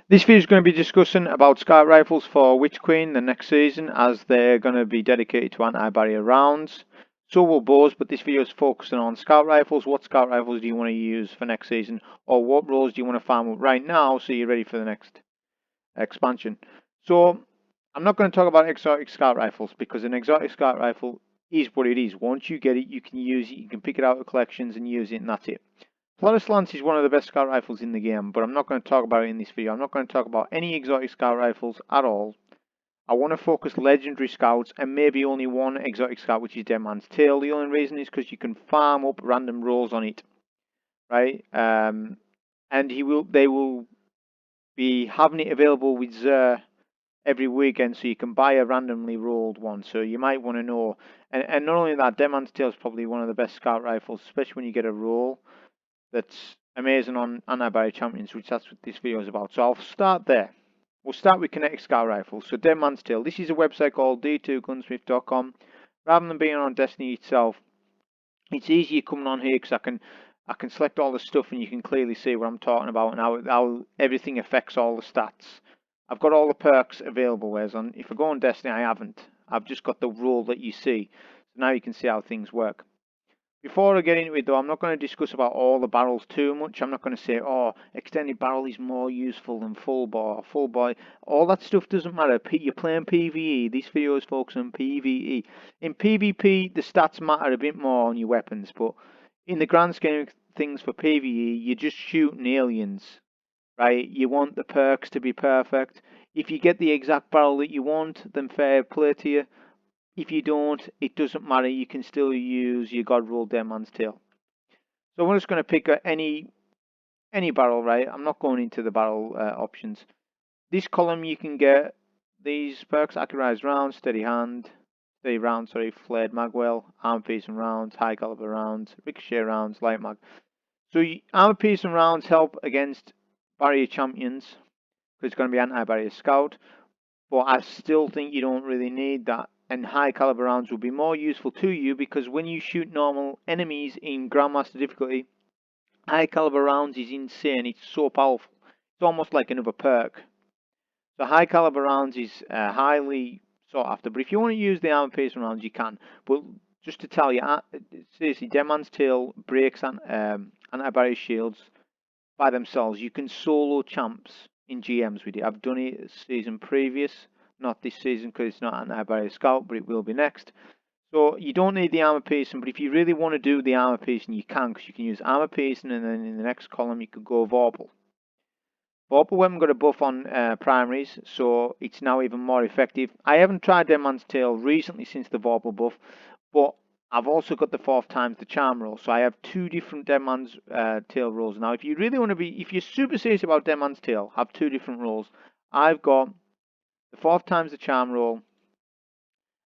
This video is going to be discussing about scout rifles for Witch Queen the next season, as they're going to be dedicated to anti-barrier rounds. So will bows, but this video is focusing on scout rifles. What scout rifles do you want to use for next season, or what roles do you want to farm up right now so you're ready for the next expansion? So I'm not going to talk about exotic scout rifles, because an exotic scout rifle is what it is. Once you get it, you can use it, you can pick it out of collections and use it, and that's it. Pleiades Lance is one of the best scout rifles in the game, but I'm not going to talk about it in this video. I'm not going to talk about any exotic scout rifles at all. I want to focus legendary scouts and maybe only one exotic scout, which is Dead Man's Tail. The only reason is because you can farm up random rolls on it, right? And they will be having it available with Xur every weekend, so you can buy a randomly rolled one. So you might want to know. And not only that, Dead Man's Tail is probably one of the best scout rifles, especially when you get a roll that's amazing on anti-barrier champions, which that's what this video is about. So I'll start there. We'll start with Kinetic Scout rifles. So Dead Man's Tail. This is a website called d2gunsmith.com. Rather than being on Destiny itself, it's easier coming on here because I can select all the stuff and you can clearly see what I'm talking about and how everything affects all the stats. I've got all the perks available, whereas if I go on Destiny I haven't. I've just got the rule that you see. So now you can see how things work. Before I get into it though, I'm not going to discuss about all the barrels too much. I'm not going to say, oh, extended barrel is more useful than full bore, full bore. All that stuff doesn't matter. You're playing PvE. This video is focused on PvE. In PvP, the stats matter a bit more on your weapons, but in the grand scheme of things for PvE, you're just shooting aliens, right? You want the perks to be perfect. If you get the exact barrel that you want, then fair play to you. If you don't, it doesn't matter. You can still use your God Roll Dead Man's Tail. So we're just going to pick any barrel, right? I'm not going into the barrel options. This column you can get these perks: Accurized Rounds, Steady Rounds, Flared Magwell, Armor Piercing Rounds, High Caliber Rounds, Ricochet Rounds, Light Mag. So Armor Piercing Rounds help against barrier champions because it's going to be anti-barrier scout. But I still think you don't really need that. And high caliber rounds will be more useful to you because when you shoot normal enemies in Grandmaster difficulty, high caliber rounds is insane. It's so powerful. It's almost like another perk. So high caliber rounds is highly sought after. But if you want to use the armor piercing rounds, you can. But just to tell you, seriously, Dead Man's Tail breaks anti-barrier shields by themselves. You can solo champs in GMs with it. I've done it season previous. Not this season because it's not anti-barrier scout, but it will be next. So you don't need the armor piercing, but if you really want to do the armor piercing, you can, because you can use armor piercing, and then in the next column you could go Vorpal. Vorpal weapon got a buff on primaries, so it's now even more effective. I haven't tried Dead Man's Tail recently since the Vorpal buff, but I've also got the 4th times the charm roll, so I have 2 different Dead Man's Tail rolls. Now, if you really want to be, if you're super serious about Dead Man's Tail, have 2 different rolls. I've got the 4th times the charm roll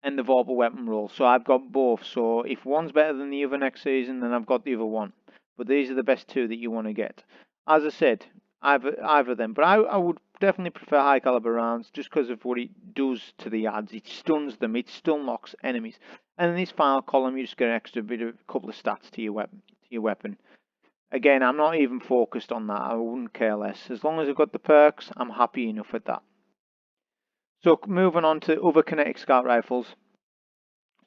and the Vorpal weapon roll. So I've got both. So if one's better than the other next season, then I've got the other one. But these are the best 2 that you want to get. As I said, either of them. But I would definitely prefer high caliber rounds just because of what it does to the ads. It stuns them. It stun locks enemies. And in this final column, you just get an extra bit of a couple of stats to your weapon. Again, I'm not even focused on that. I wouldn't care less. As long as I've got the perks, I'm happy enough with that. So moving on to other Kinetic Scout rifles.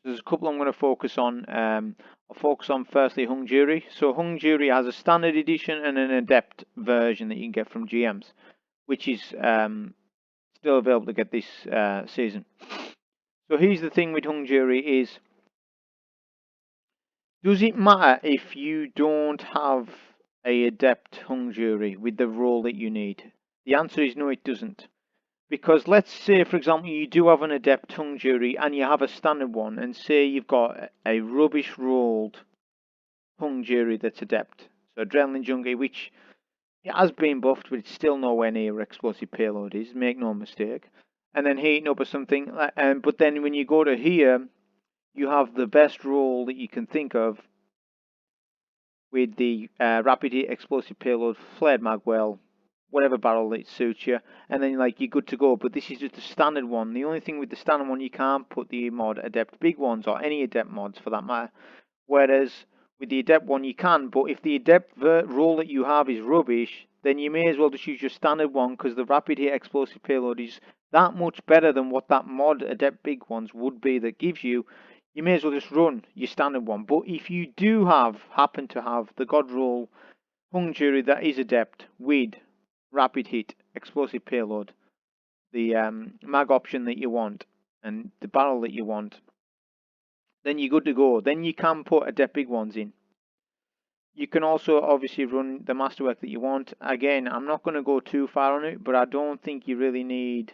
There's a couple I'm going to focus on. I'll focus on firstly Hung Jury. So Hung Jury has a standard edition and an adept version that you can get from GMs, which is still available to get this season. So here's the thing with Hung Jury is, does it matter if you don't have a adept Hung Jury with the role that you need? The answer is no, it doesn't. Because let's say, for example, you do have an adept Hung Jury and you have a standard one, and say you've got a rubbish rolled Hung Jury that's adept. So Adrenaline Junkie, which has been buffed, but it's still nowhere near where Explosive Payload is, make no mistake. And then heating up or something, but then when you go to here, you have the best roll that you can think of with the Rapid Hit Explosive Payload, Flared Magwell, whatever barrel that suits you, and then like you're good to go. But this is just a standard one. The only thing with the standard one, you can't put the mod adept big ones or any adept mods for that matter. Whereas with the adept one you can, but if the adept roll that you have is rubbish, then you may as well just use your standard one, because the rapid hit explosive payload is that much better than what that mod adept big ones would be that gives you. You may as well just run your standard one. But if you do happen to have the god roll hung jury that is adept with rapid hit explosive payload, the mag option that you want and the barrel that you want, then you're good to go. Then you can put adept big ones in. You can also obviously run the masterwork that you want. Again, I'm not going to go too far on it, but I don't think you really need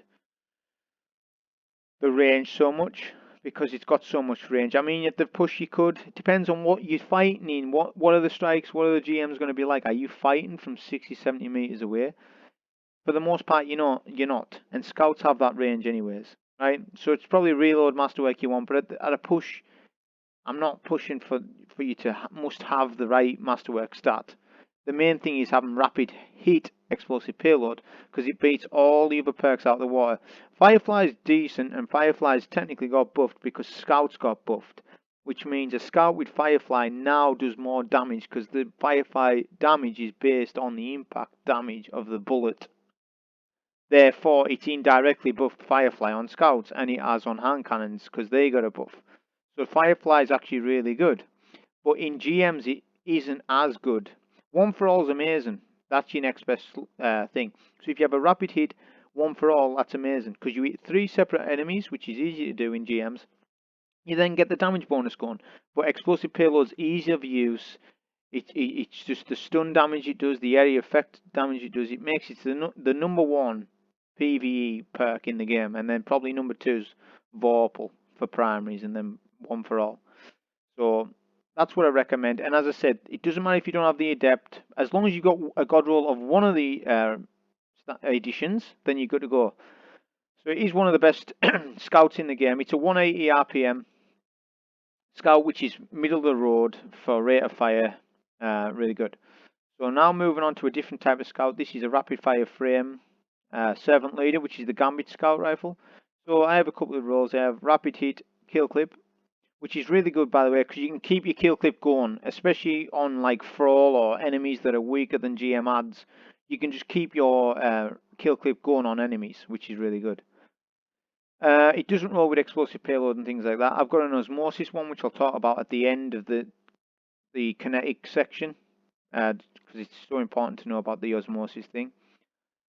the range so much, because it's got so much range. I mean, at the push you could. It depends on what you're fighting in. What are the strikes? What are the GMs going to be like? Are you fighting from 60, 70 meters away? For the most part, you're not. And scouts have that range anyways, right? So it's probably reload masterwork you want, but at a push, I'm not pushing for you to must have the right masterwork stat. The main thing is having rapid hit explosive payload, because it beats all the other perks out of the water. Firefly's decent, and Firefly's technically got buffed because Scouts got buffed, which means a Scout with Firefly now does more damage, because the Firefly damage is based on the impact damage of the bullet. Therefore, it indirectly buffed Firefly on Scouts, and it has on hand cannons, because they got a buff. So Firefly is actually really good. But in GMs, it isn't as good. One for all is amazing. That's your next best thing. So if you have a rapid hit, one for all, that's amazing, because you hit 3 separate enemies, which is easy to do in GMs. You then get the damage bonus going. But explosive payload's easy of use. It's just the stun damage it does, the area effect damage it does. It makes it the number 1 PvE perk in the game, and then probably number 2 is Vorpal for primaries, and then one for all. So that's what I recommend. And as I said, it doesn't matter if you don't have the adept, as long as you've got a god roll of one of the editions, then you're good to go. So it is one of the best scouts in the game. It's a 180 RPM scout, which is middle of the road for rate of fire. Really good. So now moving on to a different type of scout. This is a rapid fire frame servant leader, which is the Gambit scout rifle. So I have a couple of rolls. I have rapid hit, kill clip, which is really good, by the way, because you can keep your kill clip going, especially on like Thrall or enemies that are weaker than GM adds. You can just keep your kill clip going on enemies, which is really good. It doesn't roll with explosive payload and things like that. I've got an Osmosis one, which I'll talk about at the end of the kinetic section, because it's so important to know about the Osmosis thing.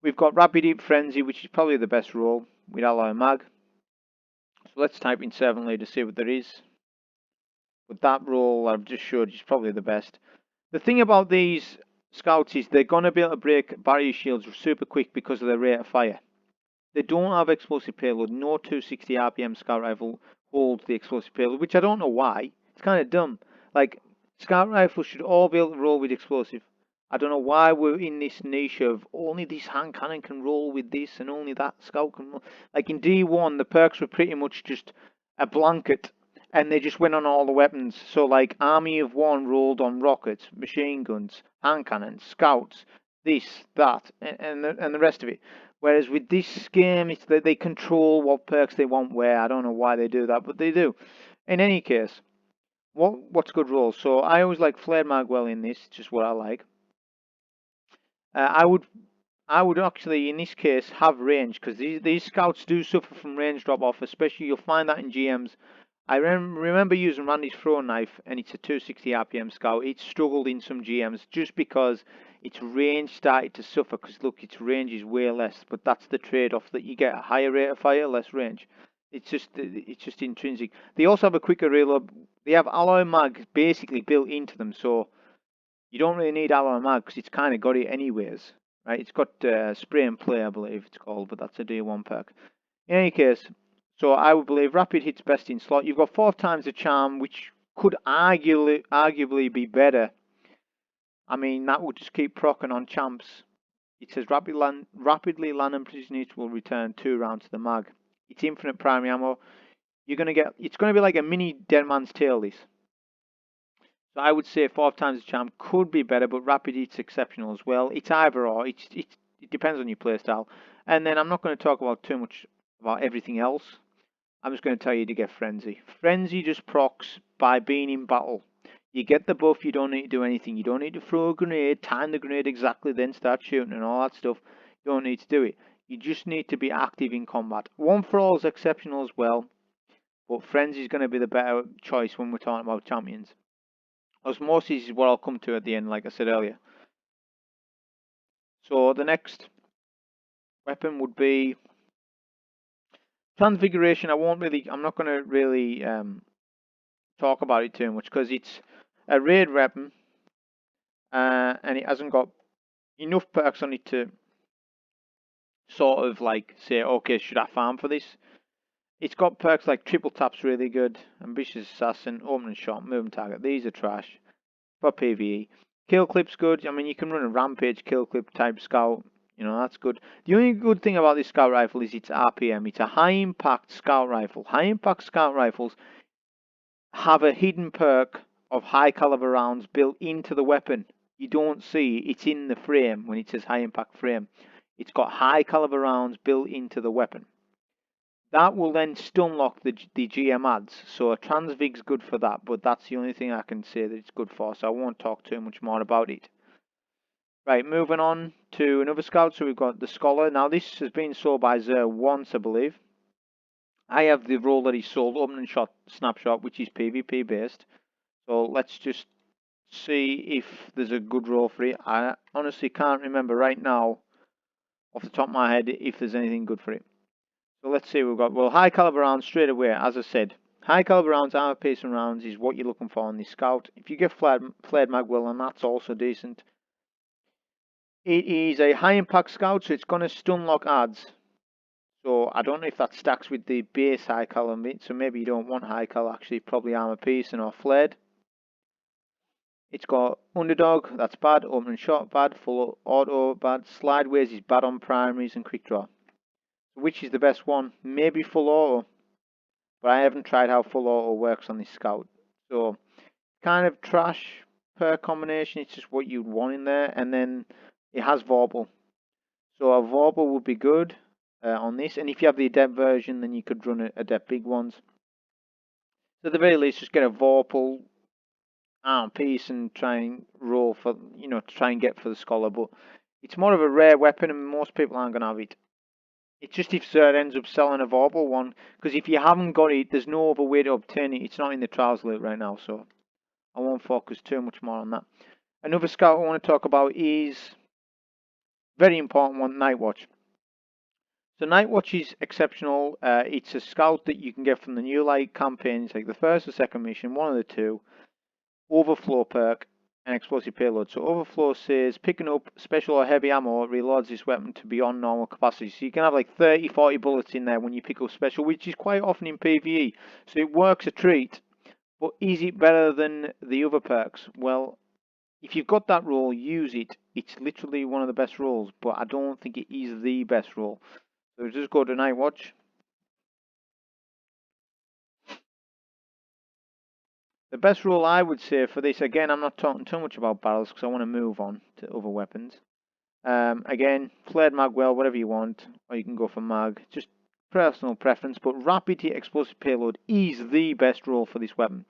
We've got Rapid Hit Frenzy, which is probably the best roll with Alloy Mag. So let's type in Servant Leader to see what there is. But that roll I've just showed you is probably the best. The thing about these scouts is they're going to be able to break barrier shields super quick because of their rate of fire. They don't have explosive payload. No 260 RPM scout rifle holds the explosive payload, which I don't know why. It's kind of dumb. Like, scout rifles should all be able to roll with explosive. I don't know why we're in this niche of only this hand cannon can roll with this and only that scout can roll. Like in D1, the perks were pretty much just a blanket, and they just went on all the weapons. So like Army of One rolled on rockets, machine guns, hand cannons, scouts, this, that, and the rest of it. Whereas with this game, it's that they control what perks they want where. I don't know why they do that, but they do. In any case, what's good rolls? So I always like Flared Magwell in this, just what I like. I would actually, in this case, have range, because these scouts do suffer from range drop off, especially you'll find that in GMs. I remember using Randy's throwing knife, and it's a 260 RPM scout. It struggled in some GMs just because its range started to suffer, because look, its range is way less, but that's the trade-off, that you get a higher rate of fire, less range. It's just intrinsic. They also have a quicker reload. They have alloy mag basically built into them, so you don't really need alloy mag because it's kind of got it anyways, right? It's got spray and play, I believe it's called, but that's a D1 perk. In any case, so I would believe rapid hit's best in slot. You've got 4 times the charm, which could arguably be better. I mean, that would just keep proccing on champs. It says rapidly land and prisoners will return 2 rounds to the mag. It's infinite primary ammo. You're gonna get. It's gonna be like a mini Dead Man's Tale. This. So I would say 4 times the charm could be better, but rapid hit's exceptional as well. It's either or. It depends on your playstyle. And then I'm not going to talk about too much about everything else. I'm just going to tell you to get Frenzy. Frenzy just procs by being in battle. You get the buff, you don't need to do anything. You don't need to throw a grenade, time the grenade exactly, then start shooting and all that stuff. You don't need to do it. You just need to be active in combat. One for all is exceptional as well, but Frenzy is going to be the better choice when we're talking about champions. Osmosis is what I'll come to at the end, like I said earlier. So the next weapon would be Transfiguration. I'm not going to really talk about it too much because it's a raid weapon and it hasn't got enough perks on it to sort of like say, okay, should I farm for this? It's got perks like triple tap's really good, ambitious assassin, opening shot, moving target. These are trash for PvE. Kill clip's good. I mean, you can run a rampage kill clip type scout. You know, that's good. The only good thing about this scout rifle is its RPM. It's a high impact scout rifle. High impact scout rifles have a hidden perk of high caliber rounds built into the weapon. You don't see it's in the frame when it says high impact frame. It's got high caliber rounds built into the weapon. That will then stun lock the GM adds. So a Transvig's good for that, but that's the only thing I can say that it's good for, so I won't talk too much more about it. Right, moving on to another scout. So we've got the Scholar. Now this has been sold by Zer once, I believe. I have the role that he sold, opening shot snapshot, which is PvP based. So let's just see if there's a good role for it. I honestly can't remember right now off the top of my head if there's anything good for it. So let's see, we've got, well, high caliber rounds straight away, as I said. High caliber rounds, armor piercing rounds is what you're looking for on this scout. If you get flared mag, well, and that's also decent. It is a high impact scout, so it's going to stun lock adds. So I don't know if that stacks with the base high caliber bit, so maybe you don't want high caliber, actually, probably armor piercing or flared. It's got underdog, that's bad, opening shot bad, full auto bad, slideways is bad on primaries and quick draw. Which is the best one? Maybe full auto, but I haven't tried how full auto works on this scout. So kind of trash per combination, it's just what you'd want in there, and then it has Vorpal. So a Vorpal would be good on this, and if you have the adept version, then you could run adept big ones. So at the very least, just get a Vorpal arm piece and try and roll for, you know, to try and get for the Scholar, but it's more of a rare weapon and most people aren't going to have it. It's just if Zerd ends up selling a Vorpal one, because if you haven't got it, there's no other way to obtain it. It's not in the trials loot right now, so I won't focus too much more on that. Another scout I want to talk about is very important one, Nightwatch. So Nightwatch is exceptional. It's a scout that you can get from the New Light campaign. It's like the first or second mission, one of the two. Overflow perk and explosive payload. So overflow says picking up special or heavy ammo reloads this weapon to beyond normal capacity. So you can have like 30-40 bullets in there when you pick up special, which is quite often in PvE. So it works a treat. But is it better than the other perks? Well, if you've got that role, use it. It's literally one of the best roles, but I don't think it is the best role. So just go to Nightwatch. The best rule I would say for this, again, I'm not talking too much about barrels because I want to move on to other weapons. Again, flared mag, well, whatever you want, or you can go for mag, just personal preference, but rapid hit explosive payload is the best role for this weapon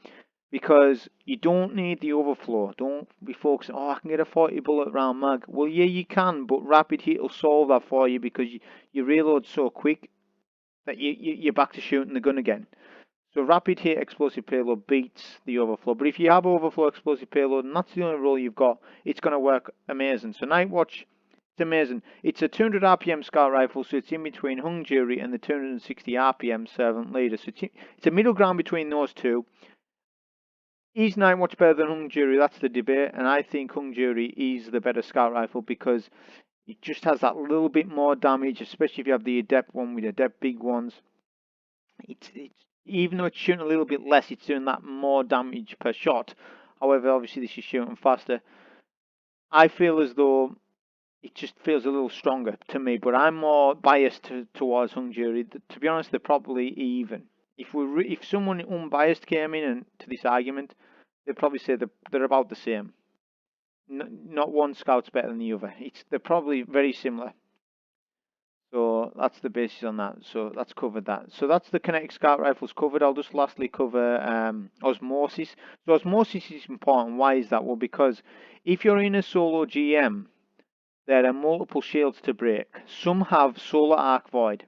because you don't need the overflow. Don't be focusing, oh, I can get a 40 bullet round mag. Well, yeah, you can, but rapid hit will solve that for you because you reload so quick that you're back to shooting the gun again. So rapid hit explosive payload beats the overflow. But if you have overflow explosive payload and that's the only role you've got, it's going to work amazing. So Nightwatch, it's amazing. It's a 200 RPM scout rifle, so it's in between Hung Jury and the 260 RPM Servant Leader. So it's a middle ground between those two. Is Nightwatch better than Hung Jury? That's the debate. And I think Hung Jury is the better scout rifle because it just has that little bit more damage, especially if you have the adept one with adept big ones. It's even though it's shooting a little bit less, it's doing that more damage per shot. However, obviously this is shooting faster. I feel as though it just feels a little stronger to me, but I'm more biased towards Hung Jury. To be honest, they're probably even. If someone unbiased came in and to this argument, they'd probably say they're about the same. Not one scout's better than the other. They're probably very similar. So So that's the basis on that. So that's covered that. So that's the Kinetic Scout rifles covered. I'll just lastly cover Osmosis. So Osmosis is important. Why is that? Well, because if you're in a solo GM, there are multiple shields to break. Some have Solar Arc Void.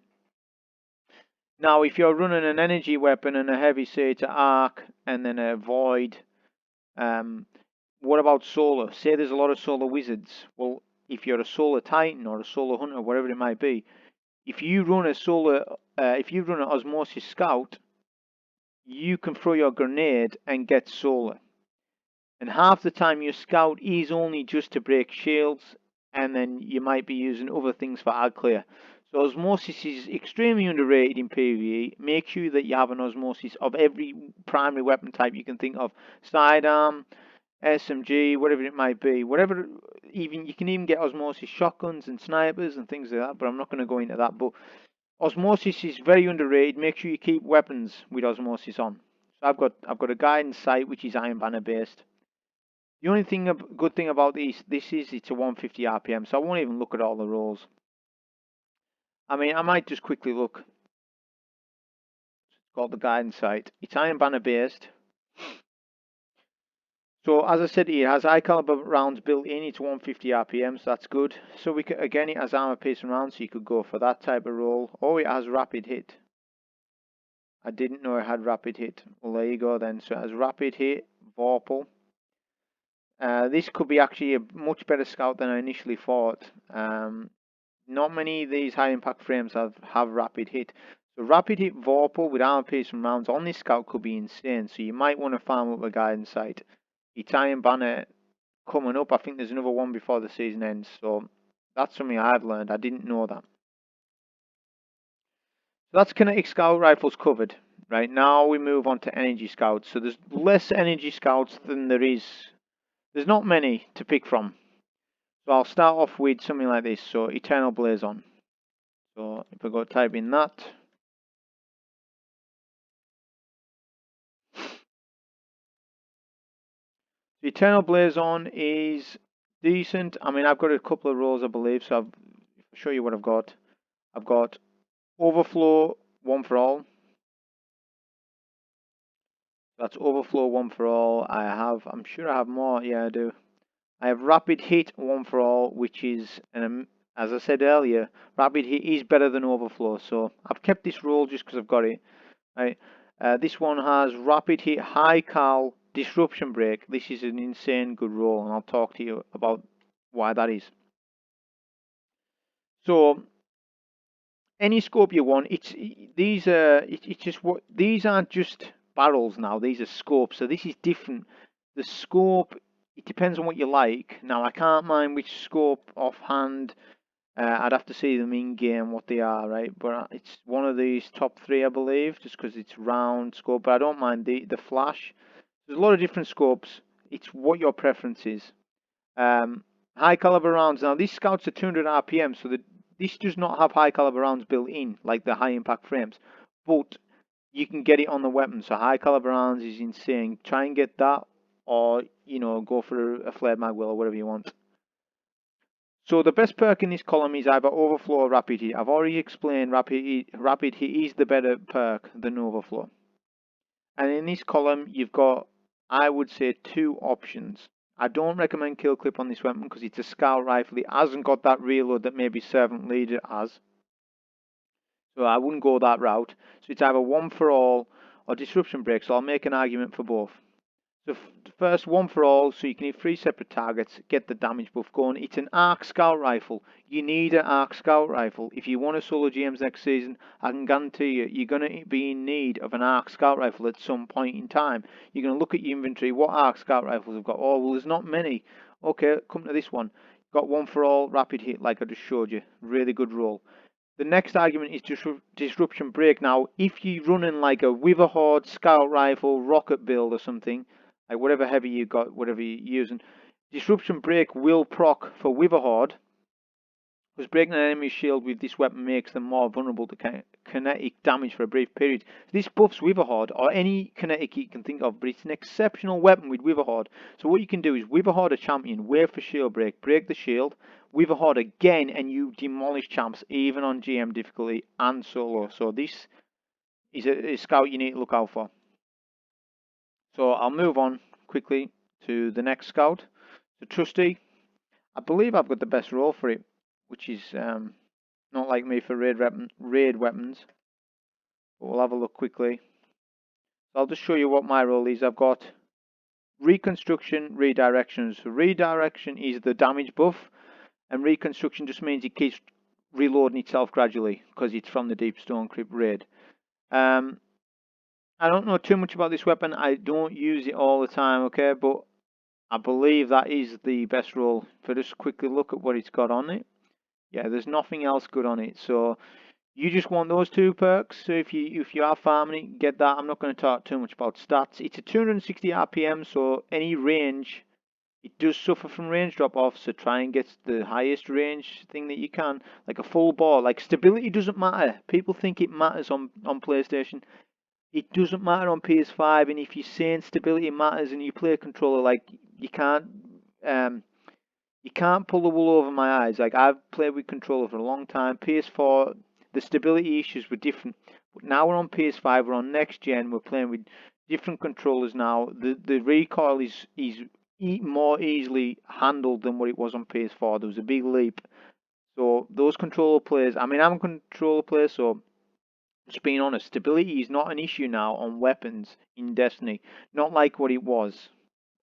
Now, if you're running an energy weapon and a heavy, say to Arc and then a Void, what about Solar? Say there's a lot of Solar Wizards. Well, if you're a Solar Titan or a Solar Hunter, whatever it might be, if you run an Osmosis Scout, you can throw your grenade and get Solar. And half the time your Scout is only just to break shields, and then you might be using other things for ad clear. So Osmosis is extremely underrated in PvE. Make sure that you have an Osmosis of every primary weapon type you can think of. Sidearm, SMG, whatever it might be. Whatever, even you can even get Osmosis shotguns and snipers and things like that, but I'm not going to go into that. But Osmosis is very underrated. Make sure you keep weapons with Osmosis on. So I've got a guidance sight which is Iron Banner based. The only good thing about this is it's a 150 RPM, so I won't even look at all the rolls. I mean, I might just quickly look. It's called the guidance sight. It's Iron Banner based. So as I said, it has high caliber rounds built in. It's 150 RPM, so that's good. So we could, again, it has armor piercing rounds, so you could go for that type of roll. Oh, it has rapid hit. I didn't know it had rapid hit. Well, there you go then. So it has rapid hit, Vorpal. This could be actually a much better scout than I initially thought. Not many of these high impact frames have rapid hit. So rapid hit Vorpal with armor piercing rounds on this scout could be insane. So you might want to farm up a guidance sight. Iron Banner coming up. I think there's another one before the season ends. So that's something I've learned. I didn't know that. So that's Kinetic Scout rifles covered. Right now we move on to Energy Scouts. So there's less Energy Scouts than there is. There's not many to pick from. So I'll start off with something like this. So Eternal Blazon. So if I go type in that. The Eternal Blazon is decent. I mean, I've got a couple of rolls, I believe. So I'll show you what I've got. I've got Overflow 1 for all. That's Overflow 1 for all. I'm sure I have more. Yeah, I do. I have Rapid Hit 1 for all, which is, as I said earlier, Rapid Hit is better than Overflow. So I've kept this roll just because I've got it. Right. This one has Rapid Hit, High Cal, Disruption Break. This is an insane good roll, and I'll talk to you about why that is. So any scope you want, these aren't just barrels now. These are scopes. So this is different. The scope, it depends on what you like. Now I can't mind which scope offhand. I'd have to see them in game what they are, right? But it's one of these top 3, I believe, just because it's round scope. But I don't mind the flash. There's a lot of different scopes. It's what your preference is. High caliber rounds. Now these scouts are 200 RPM, so this does not have high caliber rounds built in like the high impact frames, but you can get it on the weapon. So high caliber rounds is insane. Try and get that, or go for a flared mag will or whatever you want. So the best perk in this column is either Overflow or Rapid Hit. I've already explained Rapid Hit is the better perk than Overflow. And in this column, you've got, I would say, 2 options. I don't recommend kill clip on this weapon because it's a scout rifle. It hasn't got that reload that maybe Servant Leader has. So I wouldn't go that route. So it's either 1 for all or Disruption Break. So I'll make an argument for both. So first, 1 for all, so you can hit 3 separate targets, get the damage buff going. It's an Arc Scout rifle. You need an Arc Scout rifle. If you want to solo GMs next season, I can guarantee you're going to be in need of an Arc Scout rifle at some point in time. You're going to look at your inventory, what Arc Scout rifles have got? Oh, well, there's not many. Okay, come to this one. Got 1 for all, Rapid Hit, like I just showed you. Really good roll. The next argument is Disruption Break. Now, if you're running like a Witherhorde, Scout Rifle, Rocket build or something, like whatever heavy you got, whatever you're using, Disruption Break will proc for Witherhorde, because breaking an enemy's shield with this weapon makes them more vulnerable to kinetic damage for a brief period. This buffs Witherhoard, or any kinetic you can think of, but it's an exceptional weapon with Witherhoard. So what you can do is Witherhoard a champion, wait for shield break the shield, Witherhoard again, and you demolish champs even on GM difficulty and solo. So this is a scout you need to look out for. So I'll move on quickly to the next scout, the Trustee. I believe I've got the best role for it, which is not like me for raid weapons. But we'll have a look quickly. So I'll just show you what my role is. I've got Reconstruction, Redirection. So Redirection is the damage buff, and Reconstruction just means it keeps reloading itself gradually because it's from the Deep Stone Crypt raid. I don't know too much about this weapon. I don't use it all the time, okay? But I believe that is the best role. If I just quickly look at what it's got on it. Yeah, there's nothing else good on it. So you just want those two perks. So if you are farming it, get that. I'm not going to talk too much about stats. It's a 260 RPM, so any range, it does suffer from range drop off. So try and get the highest range thing that you can, like a full ball. Like stability doesn't matter. People think it matters on PlayStation. It doesn't matter on PS5. And if you're saying stability matters and you play a controller, like you can't pull the wool over my eyes. Like I've played with controller for a long time. PS4, the stability issues were different, but now we're on PS5. We're on next gen. We're playing with different controllers now. The recoil is more easily handled than what it was on PS4. There was a big leap. So those controller players. I mean, I'm a controller player, so just being honest, stability is not an issue now on weapons in Destiny. Not like what it was.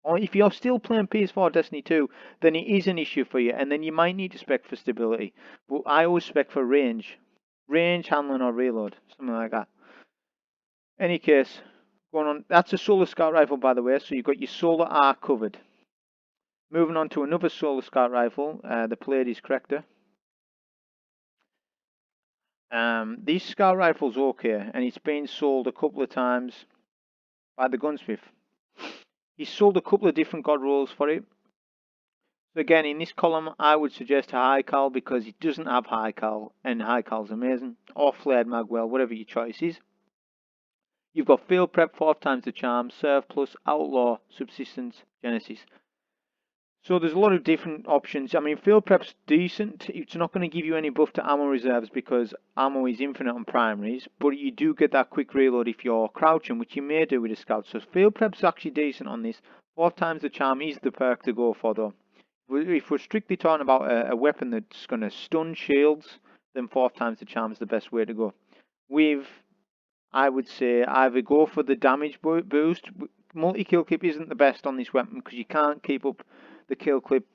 Or if you're still playing PS4 Destiny 2, then it is an issue for you, and then you might need to spec for stability. But I always spec for range, handling, or reload, something like that. Any case, going on. That's a solar scout rifle, by the way. So you've got your solar R covered. Moving on to another solar scout rifle, the Pleiades Corrector. This scout rifle's okay, and it's been sold a couple of times by the gunsmith. He's sold a couple of different god rolls for it. So again, in this column, I would suggest a high cal because it doesn't have high cal, and high cal's amazing. Or flared magwell, whatever your choice is. You've got field prep, 4 times the charm, serve plus, outlaw, subsistence, genesis. So there's a lot of different options. I mean, field prep's decent. It's not going to give you any buff to ammo reserves because ammo is infinite on primaries, but you do get that quick reload if you're crouching, which you may do with a scout. So field prep's actually decent on this. 4 times the charm is the perk to go for though. If we're strictly talking about a weapon that's going to stun shields, then 4 times the charm is the best way to go. I would say either go for the damage boost. Multi-kill clip isn't the best on this weapon because you can't keep up the kill clip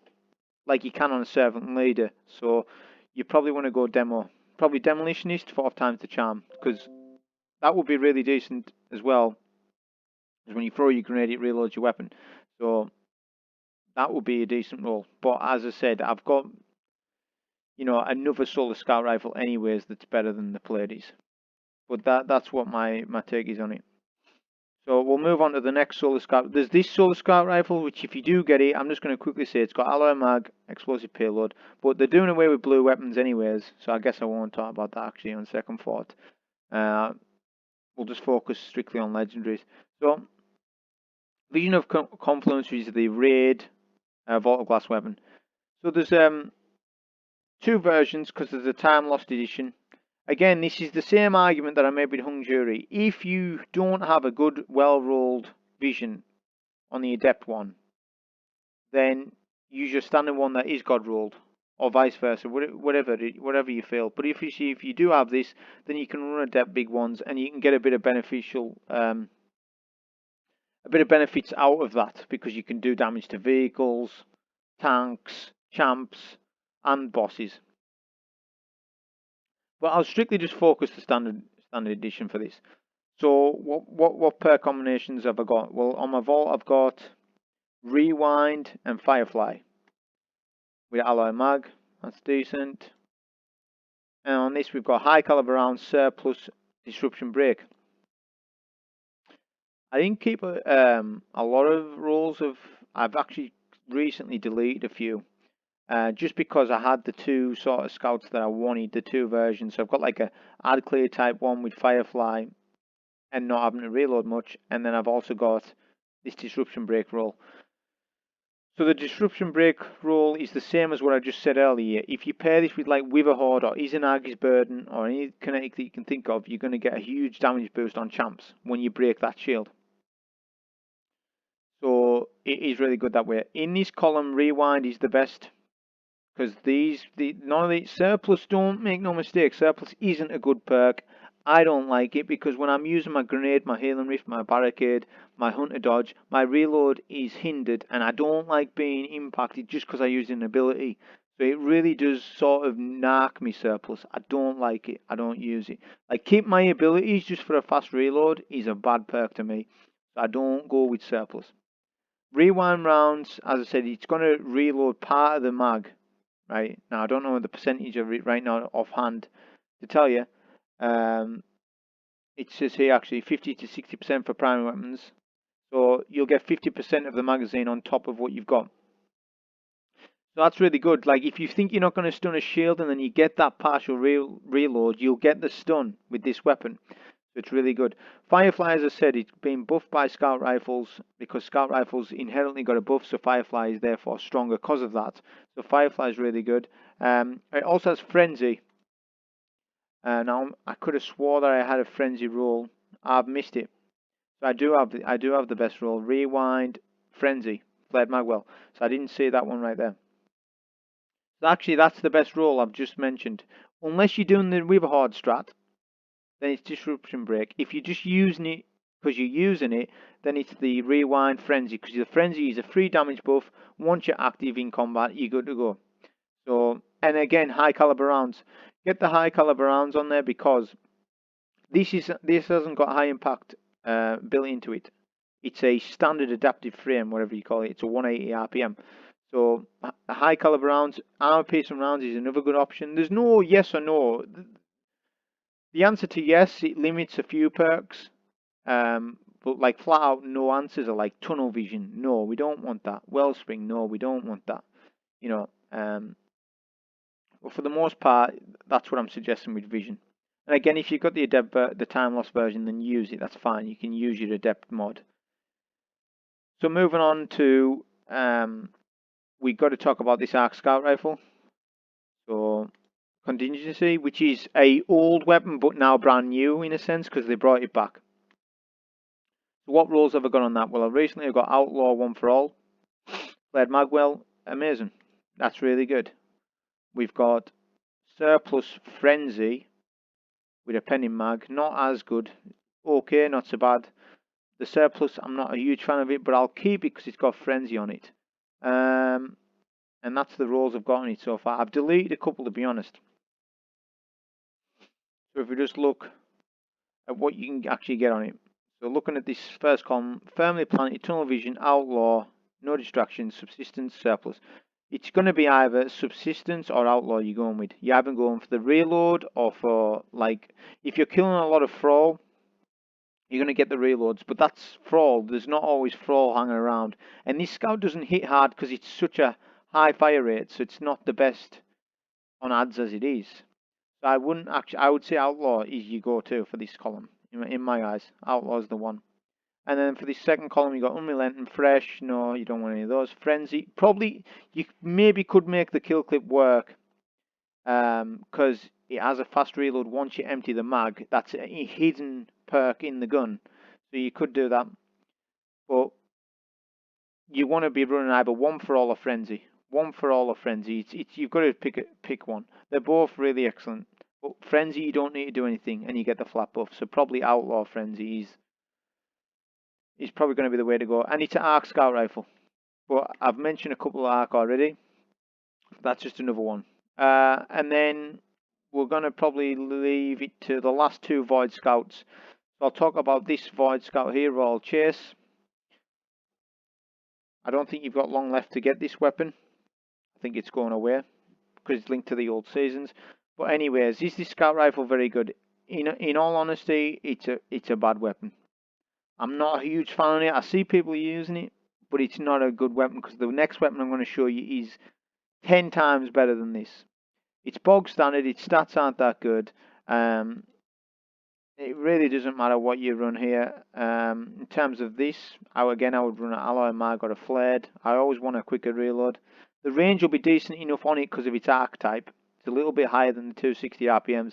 like you can on a servant leader. So you probably want to go demo. Probably demolitionist, 4 times the charm, because that would be really decent as well. Because when you throw your grenade, it reloads your weapon. So that would be a decent roll. But as I said, I've got another solar scout rifle anyways that's better than the Pleiades. But that's what my take is on it. So we'll move on to the next solar scout. There's this solar scout rifle, which if you do get it, I'm just going to quickly say it's got alloy mag, explosive payload, but they're doing away with blue weapons anyways, so I guess I won't talk about that actually on second thought. We'll just focus strictly on legendaries. So, Vision of Confluence is the raid Vault of Glass weapon. So there's 2 versions because there's a time lost edition. Again, this is the same argument that I made with Hung Jury. If you don't have a good, well-rolled vision on the Adept one, then use your standard one that is God-rolled, or vice versa, whatever you feel. But if you do have this, then you can run Adept big ones, and you can get a bit of benefits out of that, because you can do damage to vehicles, tanks, champs, and bosses. But I'll strictly just focus the standard edition for this. So what perk combinations have I got? Well, on my vault I've got Rewind and Firefly with alloy mag. That's decent. And on this we've got high caliber round, Sur plus disruption break. I didn't keep a lot of rolls of. I've actually recently deleted a few. just because I had the two sort of scouts that I wanted, the two versions. So I've got like a add clear type one with Firefly and not having to reload much, and then I've also got this disruption break roll. So the disruption break roll is the same as what I just said earlier. If you pair this with like Witherhoard or Izanagi's Burden or any kinetic that you can think of, you're going to get a huge damage boost on champs when you break that shield. So it is really good that way. In this column, Rewind is the best. Because none of the surplus, don't make no mistake, surplus isn't a good perk. I don't like it because when I'm using my grenade, my healing rift, my barricade, my hunter dodge, my reload is hindered, and I don't like being impacted just because I use an ability. So it really does sort of narc me surplus. I don't like it. I don't use it. Like keep my abilities just for a fast reload is a bad perk to me. So I don't go with surplus. Rewind rounds, as I said, it's going to reload part of the mag. Right now, I don't know the percentage of it right now offhand to tell you. It says here actually 50 to 60% for primary weapons, so you'll get 50% of the magazine on top of what you've got. So that's really good. Like if you think you're not going to stun a shield and then you get that partial reload, you'll get the stun with this weapon. So it's really good. Firefly, as I said, it's been buffed by Scout Rifles because Scout Rifles inherently got a buff, so Firefly is therefore stronger because of that. So Firefly is really good. It also has Frenzy. Now I could have swore that I had a Frenzy roll. I've missed it. So I do have the best roll. Rewind, Frenzy, Flared Magwell. So I didn't see that one right there. So actually, that's the best roll I've just mentioned. Unless you're doing the Witherhoard strat, then it's Disruption Break. If you're just using it because you're using it, then it's the Rewind Frenzy, because the Frenzy is a free damage buff. Once you're active in combat, you're good to go. So, and again, high caliber rounds. Get the high caliber rounds on there because this hasn't got high impact built into it. It's a standard adaptive frame, whatever you call it. It's a 180 RPM. So high caliber rounds, armor piercing rounds is another good option. There's no yes or no. The answer to yes, it limits a few perks, but like flat out no answers are like tunnel vision. No, we don't want that. Wellspring. No, we don't want that. You know, but for the most part, that's what I'm suggesting with vision. And again, if you've got the adept, the time loss version, then use it. That's fine. You can use your adept mod. So moving on to, we got to talk about this Arc Scout rifle. So Contingency, which is a old weapon but now brand new in a sense because they brought it back. So what rolls have I got on that? Well, I recently got Outlaw One for All, Flared Magwell, amazing. That's really good. We've got Surplus Frenzy with a Penning Mag, not as good. Okay, not so bad. The Surplus, I'm not a huge fan of it, but I'll keep it because it's got Frenzy on it. And that's the rolls I've got on it so far. I've deleted a couple to be honest. So if we just look at what you can actually get on it. So looking at this first column, Firmly Planted, Tunnel Vision, Outlaw, No Distractions, Subsistence, Surplus. It's going to be either Subsistence or Outlaw you're going with. You haven't going for the reload or for, like, if you're killing a lot of Thrall, you're going to get the reloads. But that's Thrall. There's not always Thrall hanging around. And this Scout doesn't hit hard because it's such a high fire rate, so it's not the best on ads as it is. So I wouldn't actually, I would say Outlaw is your go-to for this column. In my eyes, Outlaw is the one. And then for the second column, you got Unrelenting, Fresh. No, you don't want any of those. Frenzy. Probably, you maybe could make the kill clip work. Because it has a fast reload once you empty the mag. That's a hidden perk in the gun. So you could do that. But you want to be running either One for All or Frenzy. One for All or Frenzy. You've got to pick one. They're both really excellent. But Frenzy, you don't need to do anything, and you get the flat buff. So probably Outlaw Frenzy is probably going to be the way to go. And it's an Arc Scout rifle. But I've mentioned a couple of Arc already. That's just another one. And then we're going to probably leave it to the last two Void Scouts. So I'll talk about this Void Scout here, Royal Chase. I don't think you've got long left to get this weapon. I think it's going away because it's linked to the old seasons. But anyways, is this Scout rifle very good? In all honesty, it's a bad weapon. I'm not a huge fan of it. I see people using it, but it's not a good weapon because the next weapon I'm going to show you 10 times better than this. It's bog standard, its stats aren't that good. It really doesn't matter what you run here. In terms of this, I would run an alloy mag or a flared. I always want a quicker reload. The range will be decent enough on it because of its archetype. It's a little bit higher than the 260 RPMs.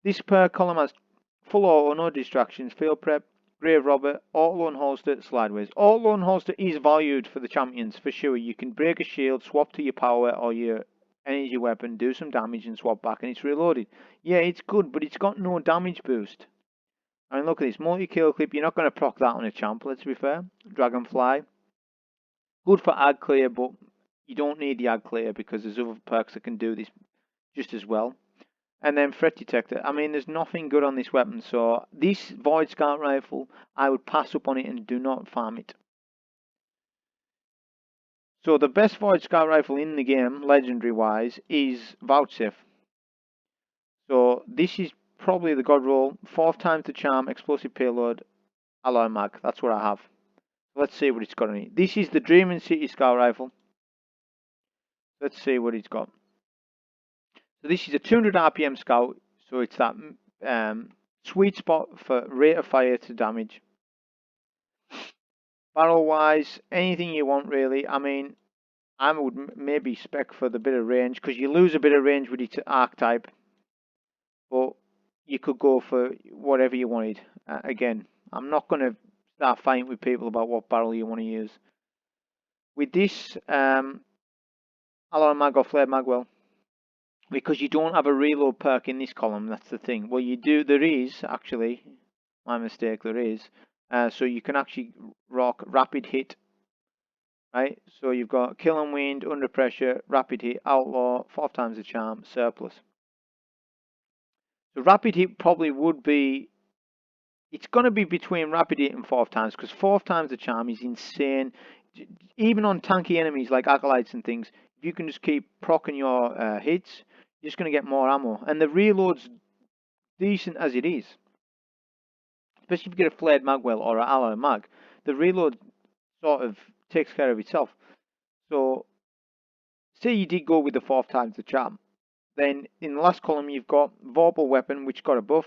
This perk column has full auto, no distractions, field prep, grave robber, auto unholster, slideways. Auto unholster is valued for the champions for sure. You can break a shield, swap to your power or your energy weapon, do some damage and swap back and it's reloaded. Yeah, it's good, but it's got no damage boost. I mean, look at this, multi-kill clip, you're not going to proc that on a champ, let's be fair. Dragonfly, good for ag clear, but you don't need the ag clear because there's other perks that can do this just as well. And then threat detector, I mean, there's nothing good on this weapon, so this Void Scout rifle, I would pass up on it and do not farm it. So the best Void Scout rifle in the game, legendary wise, is Vouchsafe. So this is probably the god roll, 4th times the charm, explosive payload, alloy mag. That's what I have. Let's see what it's got on it. This is the Dreaming City Scout rifle. Let's see what it's got. So this is a 200 RPM scout. So it's that sweet spot for rate of fire to damage. Barrel wise, anything you want really. I mean, I would maybe spec for the bit of range because you lose a bit of range with its archetype. But you could go for whatever you wanted. Again, I'm not going to start fighting with people about what barrel you want to use. With this, alloy mag or flare mag, well, because you don't have a reload perk in this column, that's the thing. Well, you do, there is actually, my mistake, there is. So you can actually rock rapid hit, right? So you've got kill and wind, under pressure, rapid hit, outlaw, 4 times the charm, surplus. So rapid hit probably would be, it's going to be between rapid hit and 4 times because 4 times the charm is insane. Even on tanky enemies like acolytes and things, if you can just keep proccing your hits, you're just going to get more ammo. And the reload's decent as it is. Especially if you get a flared magwell or an alloy mag. The reload sort of takes care of itself. So, say you did go with the 4 times the charm. Then in the last column you've got Vorpal Weapon, which got a buff.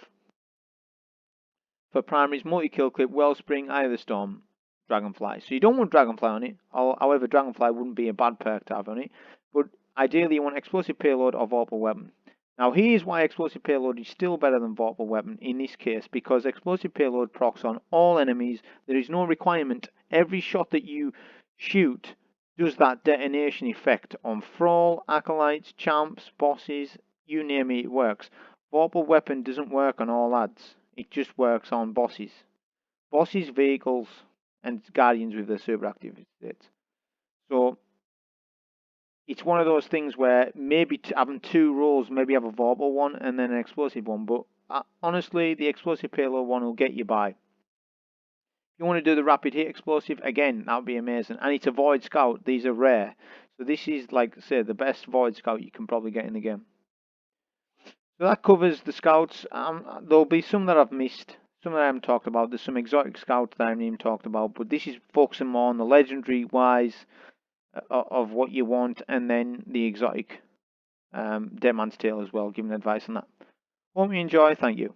For primaries, multi-kill clip, Wellspring, Eye of the Storm, Dragonfly. So you don't want Dragonfly on it. However, Dragonfly wouldn't be a bad perk to have on it. But ideally you want Explosive Payload or Vorpal Weapon. Now here's why Explosive Payload is still better than Vorpal Weapon in this case. Because Explosive Payload procs on all enemies. There is no requirement. Every shot that you shoot does that detonation effect on Thrall, Acolytes, Champs, Bosses, you name it, it works. Vorpal Weapon doesn't work on all ads. It just works on bosses. Bosses, vehicles, and guardians with their super active states. So it's one of those things where maybe having 2 rolls, maybe have a Vorpal one and then an explosive one. But honestly, the explosive payload one will get you by. If you want to do the rapid hit explosive, again, that would be amazing. And it's a Void Scout. These are rare. So this is, like I say, the best Void Scout you can probably get in the game. So that covers the scouts. There'll be some that I've missed, some that I haven't talked about. There's some exotic scouts that I haven't even talked about, but this is focusing more on the legendary wise of what you want, and then the exotic Dead Man's Tale as well, giving advice on that. Hope you enjoy. Thank you.